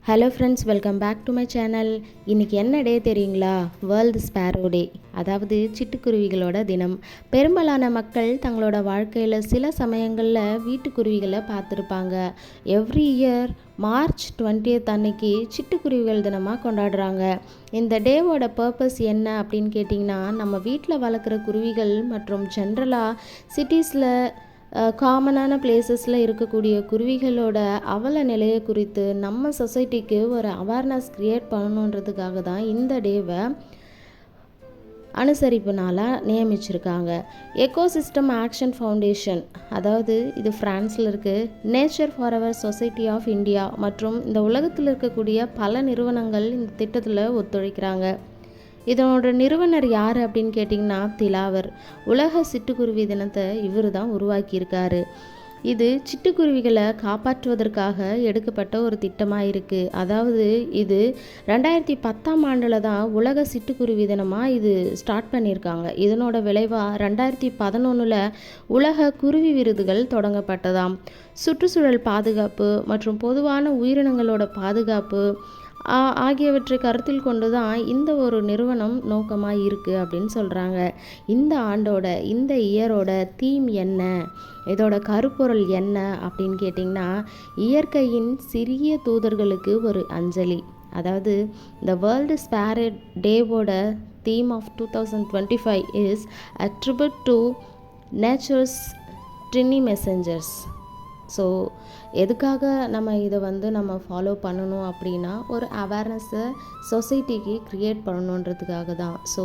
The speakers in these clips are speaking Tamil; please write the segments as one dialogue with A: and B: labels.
A: Hello friends, welcome back to my channel. இன்றைக்கி என்ன டே தெரியுங்களா? வேர்ல்டு ஸ்பேரோ டே, அதாவது சிட்டுக்குருவிகளோட தினம். பெரும்பாலான மக்கள் தங்களோட வாழ்க்கையில் சில சமயங்களில் வீட்டுக்குருவிகளை பார்த்துருப்பாங்க. எவ்ரி இயர் மார்ச் 20th அன்னைக்கு சிட்டுக்குருவிகள் தினமாக கொண்டாடுறாங்க. இந்த டேவோட பர்பஸ் என்ன அப்படின்னு கேட்டிங்கன்னா, நம்ம வீட்டில் வளர்க்குற குருவிகள் மற்றும் ஜென்ரலாக சிட்டிஸில் காமனான பிளேசஸில் இருக்கக்கூடிய குருவிகளோட அவல நிலையை குறித்து நம்ம சொசைட்டிக்கு ஒரு அவேர்னஸ் க்ரியேட் பண்ணணுன்றதுக்காக தான் இந்த டேவை அனுசரிப்பு நாளாக நியமிச்சிருக்காங்க. எக்கோசிஸ்டம் ஆக்ஷன் ஃபவுண்டேஷன், அதாவது இது ஃப்ரான்ஸில் இருக்குது, nature for our society of India மற்றும் இந்த உலகத்தில் இருக்கக்கூடிய பல நிறுவனங்கள் இந்த திட்டத்தில் ஒத்துழைக்கிறாங்க. இதனோட நிறுவனர் யார் அப்படின்னு கேட்டிங்கன்னா திலாவர். உலக சிட்டுக்குருவி தினத்தை இவர் தான் உருவாக்கியிருக்காரு. இது சிட்டுக்குருவிகளை காப்பாற்றுவதற்காக எடுக்கப்பட்ட ஒரு திட்டமாக இருக்குது. அதாவது இது 2010 தான் உலக சிட்டுக்குருவி தினமாக இது ஸ்டார்ட் பண்ணியிருக்காங்க. இதனோட விளைவாக 2011 உலக குருவி விருதுகள் தொடங்கப்பட்டதாம். சுற்றுச்சூழல் பாதுகாப்பு மற்றும் பொதுவான உயிரினங்களோட பாதுகாப்பு ஆகியவற்றை கருத்தில் கொண்டு தான் இந்த ஒரு நிறுவனம் நோக்கமாக இருக்குது அப்படின்னு சொல்கிறாங்க. இந்த ஆண்டோட இந்த இயரோட தீம் என்ன, இதோட கருப்பொருள் என்ன அப்படின்னு கேட்டிங்கன்னா, இயற்கையின் சிறிய தூதர்களுக்கு ஒரு அஞ்சலி. அதாவது இந்த வேர்ல்டு ஸ்பேரோ டேவோட theme of 2025 is a tribute to nature's tiny messengers. So எதுக்காக நம்ம இதை நம்ம ஃபாலோ பண்ணணும் அப்படின்னா, ஒரு அவேர்னஸை சொசைட்டிக்கு க்ரியேட் பண்ணணுன்றதுக்காக தான். ஸோ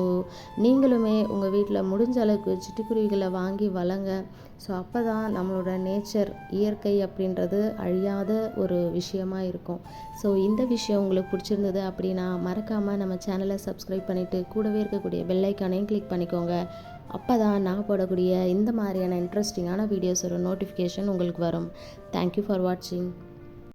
A: நீங்களுமே உங்கள் வீட்டில் முடிஞ்ச அளவுக்கு சிட்டுக்குருவிகளை வாங்கி வளங்க. ஸோ அப்போ தான் நம்மளோட நேச்சர், இயற்கை அப்படின்றது அழியாத ஒரு விஷயமாக இருக்கும். ஸோ இந்த விஷயம் உங்களுக்கு பிடிச்சிருந்தது அப்படின்னா மறக்காமல் நம்ம சேனலை சப்ஸ்கிரைப் பண்ணிவிட்டு கூடவே இருக்கக்கூடிய பெல் ஐக்கானையும் கிளிக் பண்ணிக்கோங்க. அப்போ தான் நான் போடக்கூடிய இந்த மாதிரியான இன்ட்ரெஸ்டிங்கான வீடியோஸோட நோட்டிஃபிகேஷன் உங்களுக்கு வரும். தேங்க்யூ ஃபார் வாட்சிங்.